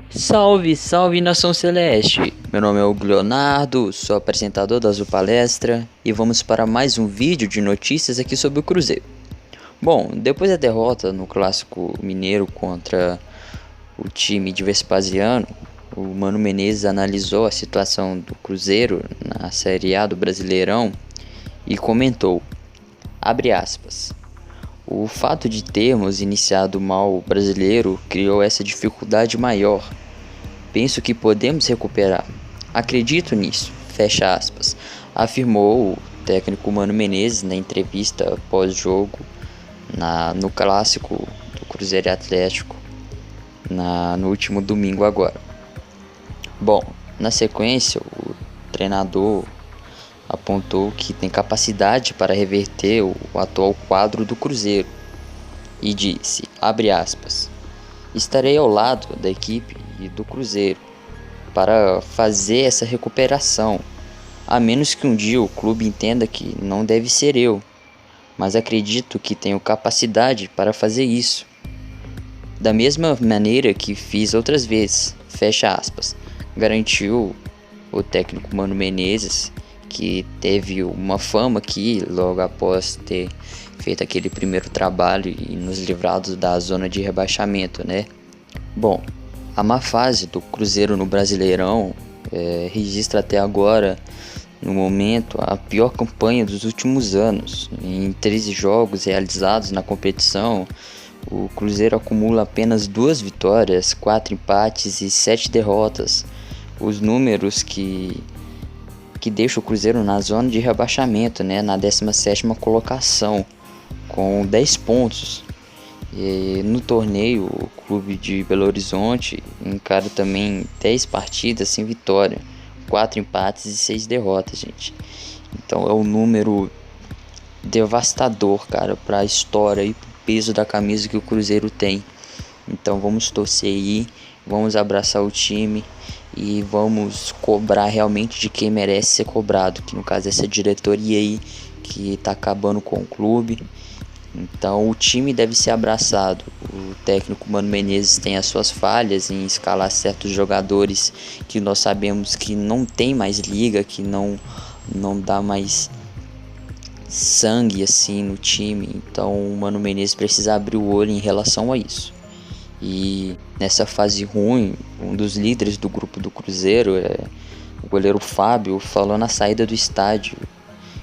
Salve, salve nação celeste! Meu nome é Hugo Leonardo, sou apresentador da Azul Palestra e vamos para mais um vídeo de notícias aqui sobre o Cruzeiro. Bom, depois da derrota no Clássico Mineiro contra o time de Vespasiano, o Mano Menezes analisou a situação do Cruzeiro na Série A do Brasileirão e comentou, abre aspas, o fato de termos iniciado mal o brasileiro criou essa dificuldade maior. Penso que podemos recuperar. Acredito nisso, fecha aspas, afirmou o técnico Mano Menezes na entrevista pós-jogo no clássico do Cruzeiro e Atlético no último domingo agora. Bom, na sequência, o treinador apontou que tem capacidade para reverter o atual quadro do Cruzeiro e disse, abre aspas, estarei ao lado da equipe e do Cruzeiro para fazer essa recuperação, a menos que um dia o clube entenda que não deve ser eu, mas acredito que tenho capacidade para fazer isso. Da mesma maneira que fiz outras vezes, fecha aspas, garantiu o técnico Mano Menezes, que teve uma fama aqui logo após ter feito aquele primeiro trabalho e nos livrado da zona de rebaixamento, né? Bom, a má fase do Cruzeiro no Brasileirão registra até agora, no momento, a pior campanha dos últimos anos. Em 13 jogos realizados na competição, o Cruzeiro acumula apenas 2 vitórias, 4 empates e 7 derrotas. Os números que deixa o Cruzeiro na zona de rebaixamento, né, na 17ª colocação, com 10 pontos. E no torneio, o clube de Belo Horizonte encara também 10 partidas sem vitória, 4 empates e 6 derrotas, gente. Então é um número devastador, cara, para a história e pro peso da camisa que o Cruzeiro tem. Então vamos torcer aí, vamos abraçar o time e vamos cobrar realmente de quem merece ser cobrado, que no caso é essa diretoria aí que tá acabando com o clube. Então o time deve ser abraçado. O técnico Mano Menezes tem as suas falhas em escalar certos jogadores que nós sabemos que não tem mais liga, que não dá mais sangue assim no time. Então o Mano Menezes precisa abrir o olho em relação a isso. E nessa fase ruim, um dos líderes do grupo do Cruzeiro, o goleiro Fábio, falou na saída do estádio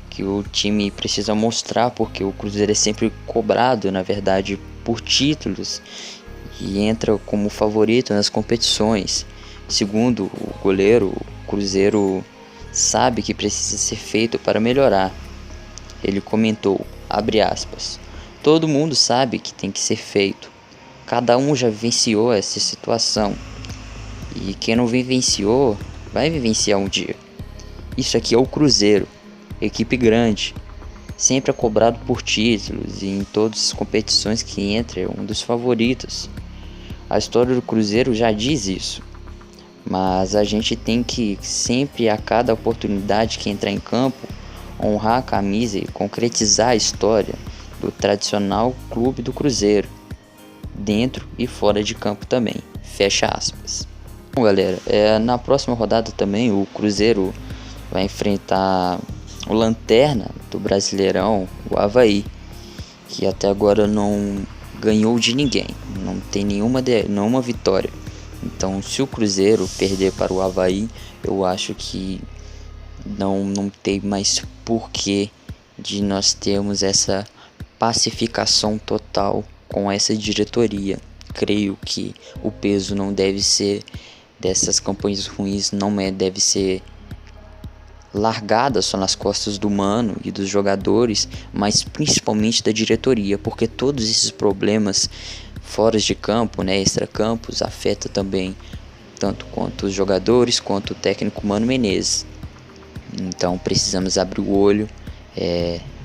que o time precisa mostrar, porque o Cruzeiro é sempre cobrado, na verdade, por títulos e entra como favorito nas competições. Segundo o goleiro, o Cruzeiro sabe que precisa ser feito para melhorar. Ele comentou, abre aspas, todo mundo sabe que tem que ser feito. Cada um já vivenciou essa situação. E quem não vivenciou, vai vivenciar um dia. Isso aqui é o Cruzeiro, equipe grande. Sempre é cobrado por títulos e em todas as competições que entra é um dos favoritos. A história do Cruzeiro já diz isso. Mas a gente tem que sempre, a cada oportunidade que entrar em campo, honrar a camisa e concretizar a história do tradicional clube do Cruzeiro, dentro e fora de campo também, fecha aspas. Bom, galera, na próxima rodada também o Cruzeiro vai enfrentar o lanterna do Brasileirão, o Avaí, que até agora não ganhou de ninguém, não tem nenhuma vitória. Então, se o Cruzeiro perder para o Avaí, eu acho que não tem mais porquê de nós termos essa pacificação total com essa diretoria. Creio que o peso não deve ser dessas campanhas ruins, deve ser largada só nas costas do Mano e dos jogadores, mas principalmente da diretoria, porque todos esses problemas fora de campo, né, extracampos, afeta também tanto quanto os jogadores quanto o técnico Mano Menezes. Então precisamos abrir o olho,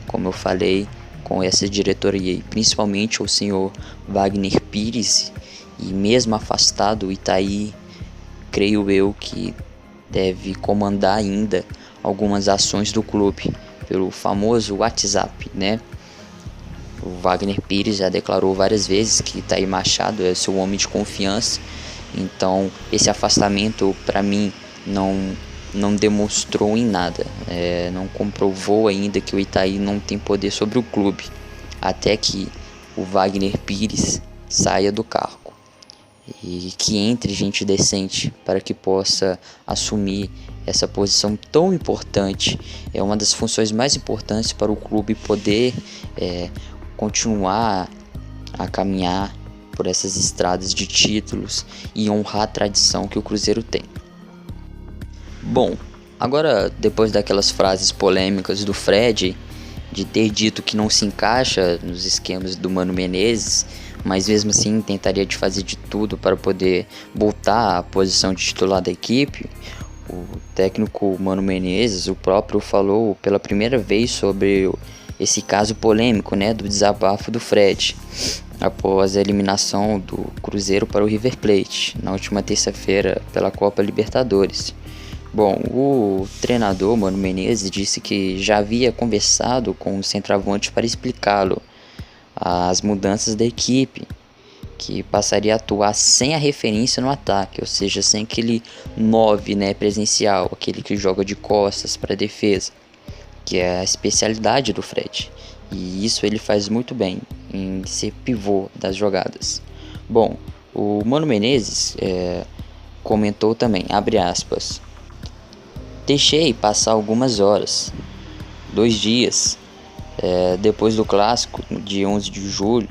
como eu falei, com essa diretoria e principalmente o senhor Wagner Pires, e mesmo afastado o Itaí, creio eu que deve comandar ainda algumas ações do clube pelo famoso WhatsApp, né? O Wagner Pires já declarou várias vezes que Itaí Machado é seu homem de confiança Então esse afastamento para mim não demonstrou em nada, não comprovou ainda que o Itaí não tem poder sobre o clube, até que o Wagner Pires saia do cargo e que entre gente decente para que possa assumir essa posição tão importante. É uma das funções mais importantes para o clube poder continuar a caminhar por essas estradas de títulos e honrar a tradição que o Cruzeiro tem. Bom, agora depois daquelas frases polêmicas do Fred, de ter dito que não se encaixa nos esquemas do Mano Menezes, mas mesmo assim tentaria de fazer de tudo para poder voltar à posição de titular da equipe, o técnico Mano Menezes, o próprio, falou pela primeira vez sobre esse caso polêmico, né, do desabafo do Fred, após a eliminação do Cruzeiro para o River Plate, na última terça-feira pela Copa Libertadores. Bom, o treinador Mano Menezes disse que já havia conversado com o centroavante para explicá-lo as mudanças da equipe, que passaria a atuar sem a referência no ataque, ou seja, sem aquele 9, né, presencial, aquele que joga de costas para a defesa, que é a especialidade do Fred. E isso ele faz muito bem, em ser pivô das jogadas. Bom, o Mano Menezes comentou também, abre aspas, deixei passar algumas horas, 2 dias, depois do clássico, de 11 de julho,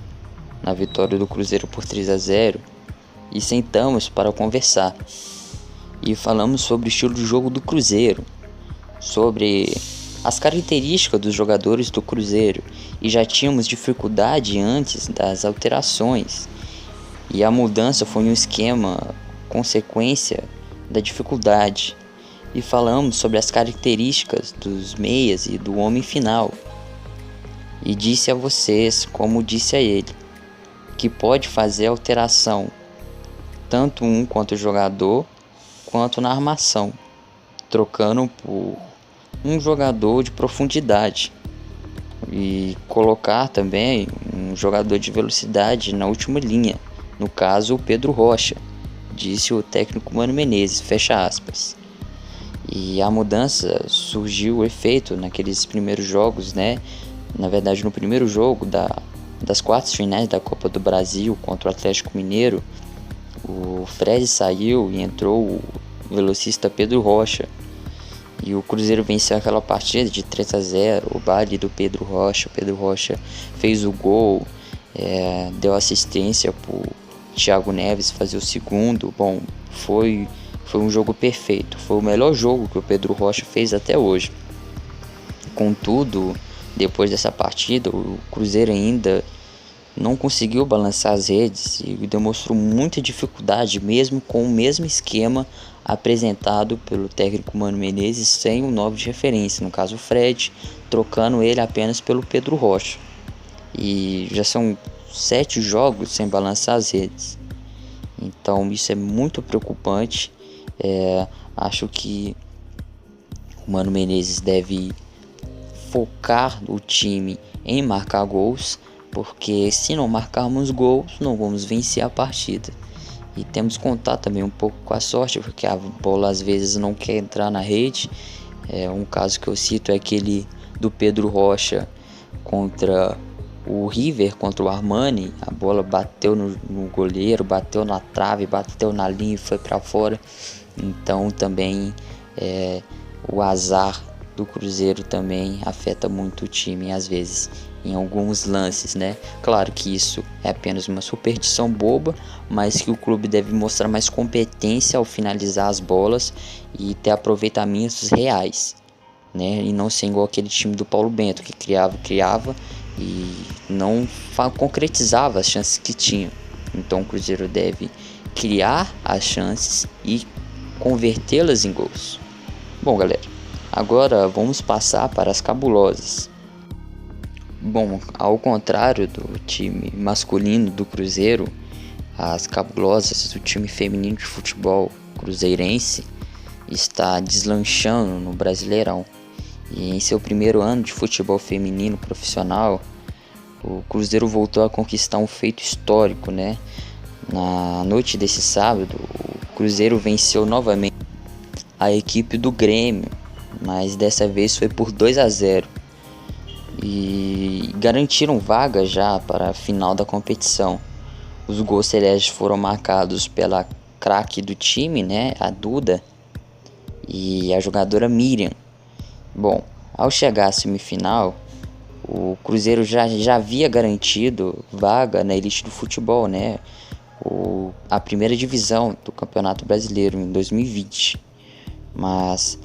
na vitória do Cruzeiro por 3-0, e sentamos para conversar. E falamos sobre o estilo de jogo do Cruzeiro, sobre as características dos jogadores do Cruzeiro, e já tínhamos dificuldade antes das alterações. E a mudança foi um esquema consequência da dificuldade. E falamos sobre as características dos meias e do homem final. E disse a vocês, como disse a ele, que pode fazer alteração, tanto um quanto o jogador, quanto na armação, trocando por um jogador de profundidade e colocar também um jogador de velocidade na última linha, no caso o Pedro Rocha, disse o técnico Mano Menezes, fecha aspas. E a mudança surgiu o efeito naqueles primeiros jogos, né? Na verdade, no primeiro jogo das quartas finais da Copa do Brasil contra o Atlético Mineiro, o Fred saiu e entrou o velocista Pedro Rocha. E o Cruzeiro venceu aquela partida de 3-0, o baile do Pedro Rocha. O Pedro Rocha fez o gol, deu assistência para o Thiago Neves fazer o segundo. Bom, foi um jogo perfeito, foi o melhor jogo que o Pedro Rocha fez até hoje. Contudo, depois dessa partida, o Cruzeiro ainda não conseguiu balançar as redes e demonstrou muita dificuldade, mesmo com o mesmo esquema apresentado pelo técnico Mano Menezes, sem um 9 de referência, no caso o Fred, trocando ele apenas pelo Pedro Rocha. E já são 7 jogos sem balançar as redes. Então isso é muito preocupante. Acho que o Mano Menezes deve focar o time em marcar gols, porque se não marcarmos gols, não vamos vencer a partida. E temos que contar também um pouco com a sorte, porque a bola às vezes não quer entrar na rede. Um caso que eu cito é aquele do Pedro Rocha contra o River, contra o Armani. A bola bateu no goleiro, bateu na trave, bateu na linha e foi para fora. Então também o azar do Cruzeiro também afeta muito o time às vezes, em alguns lances, né? Claro que isso é apenas uma superstição boba, mas que o clube deve mostrar mais competência ao finalizar as bolas e ter aproveitamentos reais, né? E não ser igual aquele time do Paulo Bento, que criava e não concretizava as chances que tinha. Então o Cruzeiro deve criar as chances e convertê-las em gols. Bom, galera, agora vamos passar para as cabulosas. Bom, ao contrário do time masculino do Cruzeiro, as cabulosas do time feminino de futebol cruzeirense está deslanchando no Brasileirão. E em seu primeiro ano de futebol feminino profissional, o Cruzeiro voltou a conquistar um feito histórico, né? Na noite desse sábado, o Cruzeiro venceu novamente a equipe do Grêmio, mas dessa vez foi por 2-0 e garantiram vaga já para a final da competição. Os gols celestes foram marcados pela craque do time, né, a Duda, e a jogadora Miriam. Bom, ao chegar à semifinal, o Cruzeiro já havia garantido vaga na elite do futebol, né? A primeira divisão do Campeonato Brasileiro em 2020. Mas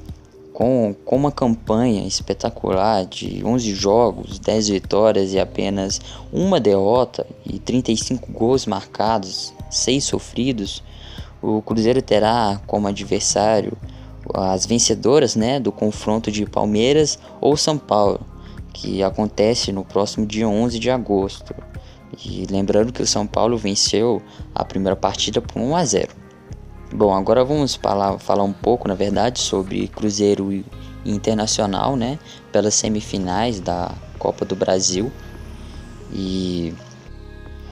com uma campanha espetacular de 11 jogos, 10 vitórias e apenas uma derrota e 35 gols marcados, 6 sofridos, o Cruzeiro terá como adversário as vencedoras, né, do confronto de Palmeiras ou São Paulo, que acontece no próximo dia 11 de agosto. E lembrando que o São Paulo venceu a primeira partida por 1-0. Bom, agora vamos falar um pouco, na verdade, sobre Cruzeiro e Internacional, né, pelas semifinais da Copa do Brasil. E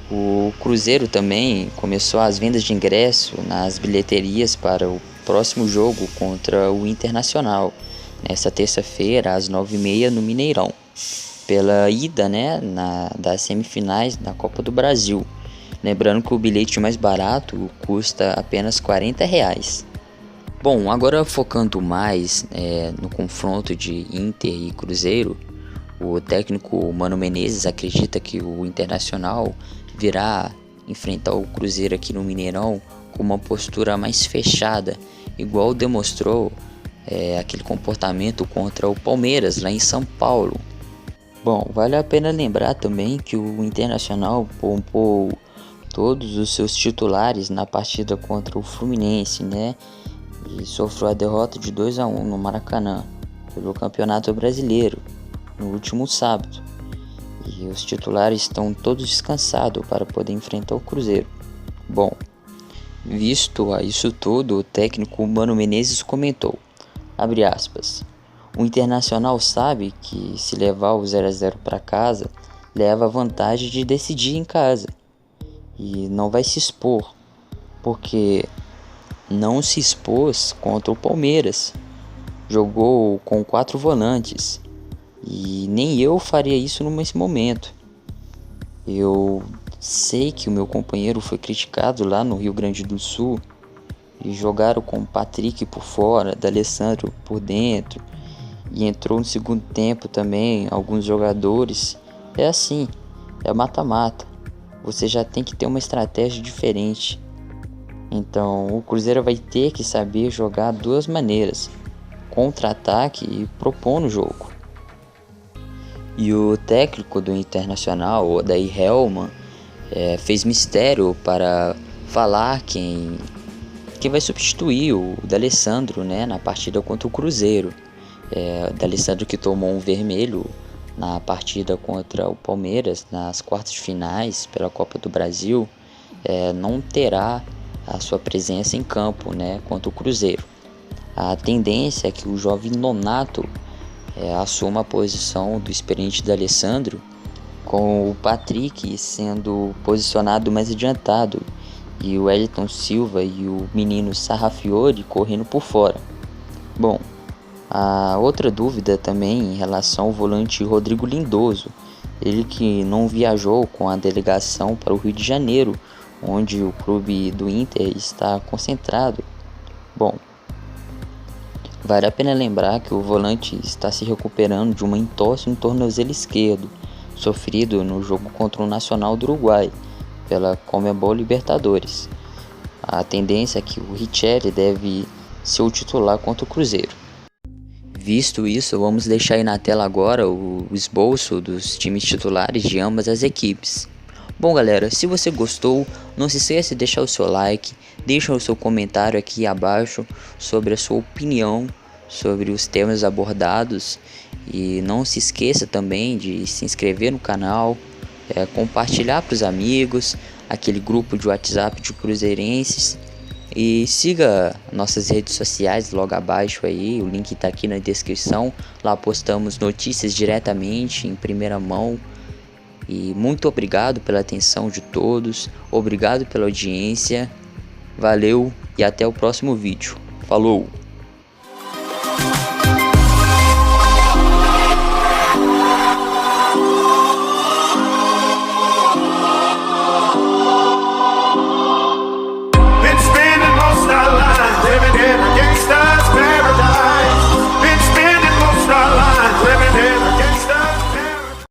o Cruzeiro também começou as vendas de ingresso nas bilheterias para o próximo jogo contra o Internacional, nesta terça-feira, às 9h30 no Mineirão, pela ida, né, das semifinais da Copa do Brasil. Lembrando que o bilhete mais barato custa apenas R$40. Bom, agora focando mais no confronto de Inter e Cruzeiro, o técnico Mano Menezes acredita que o Internacional virá enfrentar o Cruzeiro aqui no Mineirão com uma postura mais fechada, igual demonstrou aquele comportamento contra o Palmeiras lá em São Paulo. Bom, vale a pena lembrar também que o Internacional poupou todos os seus titulares na partida contra o Fluminense, né? E sofreu a derrota de 2-1 no Maracanã pelo Campeonato Brasileiro no último sábado. E os titulares estão todos descansados para poder enfrentar o Cruzeiro. Bom, visto isso tudo, o técnico Mano Menezes comentou, abre aspas, o Internacional sabe que se levar o 0-0 para casa, leva a vantagem de decidir em casa. E não vai se expor, porque não se expôs contra o Palmeiras. Jogou com 4 volantes e nem eu faria isso nesse momento. Eu sei que o meu companheiro foi criticado lá no Rio Grande do Sul e jogaram com o Patrick por fora, D'Alessandro por dentro e entrou no segundo tempo também alguns jogadores. É assim, é mata-mata. Você já tem que ter uma estratégia diferente. Então o Cruzeiro vai ter que saber jogar duas maneiras, contra-ataque e propor no jogo. E o técnico do Internacional, Odair Hellmann, fez mistério para falar quem vai substituir o D'Alessandro, né, na partida contra o Cruzeiro. D'Alessandro, que tomou um vermelho na partida contra o Palmeiras, nas quartas de finais pela Copa do Brasil, não terá a sua presença em campo, né, contra o Cruzeiro. A tendência é que o jovem Nonato assuma a posição do experiente D'Alessandro, com o Patrick sendo posicionado mais adiantado e o Wellington Silva e o menino Sarrafiori correndo por fora. Bom, a outra dúvida também em relação ao volante Rodrigo Lindoso, ele que não viajou com a delegação para o Rio de Janeiro, onde o clube do Inter está concentrado. Bom, vale a pena lembrar que o volante está se recuperando de uma entorse no tornozelo esquerdo, sofrido no jogo contra o Nacional do Uruguai, pela Conmebol Libertadores. A tendência é que o Richelli deve ser o titular contra o Cruzeiro. Visto isso, vamos deixar aí na tela agora o esboço dos times titulares de ambas as equipes. Bom galera, se você gostou, não se esqueça de deixar o seu like, deixa o seu comentário aqui abaixo sobre a sua opinião sobre os temas abordados e não se esqueça também de se inscrever no canal, compartilhar para os amigos, aquele grupo de WhatsApp de cruzeirenses e siga nossas redes sociais logo abaixo aí, o link está aqui na descrição, lá postamos notícias diretamente em primeira mão E muito obrigado pela atenção de todos, obrigado pela audiência, valeu e até o próximo vídeo. Falou!